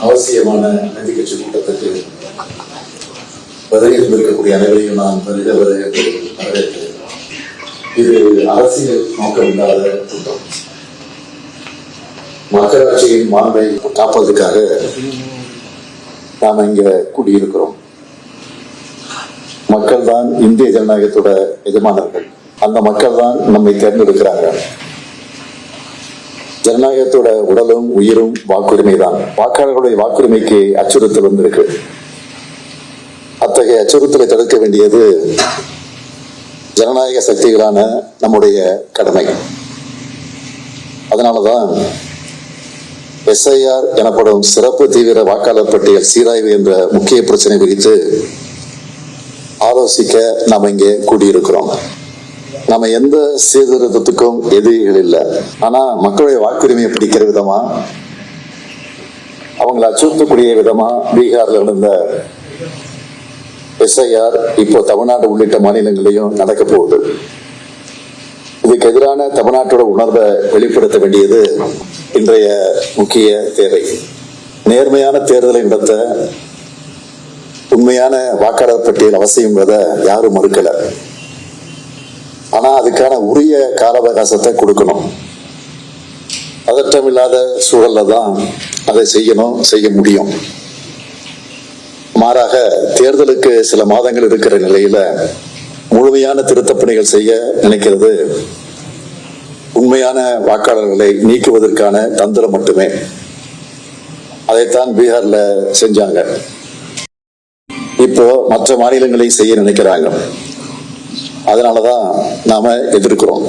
அவசியமான அனைத்து கட்சி கூட்டத்துக்கு வருகையில் இருக்கக்கூடிய அனைவரையும் நான் வருக வரவேற்கிறேன். இது அரசியல் நோக்கம் இல்லாத கூட்டம். மக்களாட்சியின் மாண்பை காப்பதற்காக நாம் இங்க கூடியிருக்கிறோம். மக்கள் தான் இந்திய ஜனநாயகத்தோட எஜமானர்கள். அந்த மக்கள் தான் நம்மை தேர்ந்தெடுக்கிறாங்க. ஜனநாயகத்தோட உடலும் உயிரும் வாக்குரிமை தான். வாக்காளர்களுடைய வாக்குரிமைக்கு அச்சுறுத்தல் வந்திருக்கு. அத்தகைய அச்சுறுத்தலை தடுக்க வேண்டியது ஜனநாயக சக்திகளான நம்முடைய கடமை. அதனாலதான் SIR எனப்படும் சிறப்பு தீவிர வாக்காளர் பட்டியல் சீராய்வு என்ற முக்கிய பிரச்சனை குறித்து ஆலோசிக்க நாம் இங்கே கூடியிருக்கிறோம். நம்ம எந்த சீர்திருத்தத்துக்கும் எதிரிகள் இல்லை. ஆனா மக்களுடைய வாக்குரிமையை பிடிக்கிற விதமா, அவங்களை அச்சுறுத்தக்கூடிய விதமா பீகார்ல இருந்த SIR இப்போ தமிழ்நாடு உள்ளிட்ட மாநிலங்களையும் நடக்க போகுது. இதுக்கு எதிரான தமிழ்நாட்டோட உணர்வை வெளிப்படுத்த வேண்டியது இன்றைய முக்கிய தேவை. நேர்மையான தேர்தலை நடத்த உண்மையான வாக்காளர் பட்டியல் அவசியம் யாரும் மறுக்கல. ஆனா அதுக்கான உரிய கால அவகாசத்தை கொடுக்கணும். பதட்டம் இல்லாத சூழல்ல தான் அதை செய்ய முடியும். மாறாக தேர்தலுக்கு சில மாதங்கள் இருக்கிற நிலையில முழுமையான திருத்தப் பணிகள் செய்ய நினைக்கிறது உண்மையான வாக்காளர்களை நீக்குவதற்கான தந்திரம் மட்டுமே. அதைத்தான் பீகார்ல செஞ்சாங்க. இப்போ மற்ற மாநிலங்களை செய்ய நினைக்கிறாங்க. அதனாலதான் நாம எதிர்க்கிறோம்.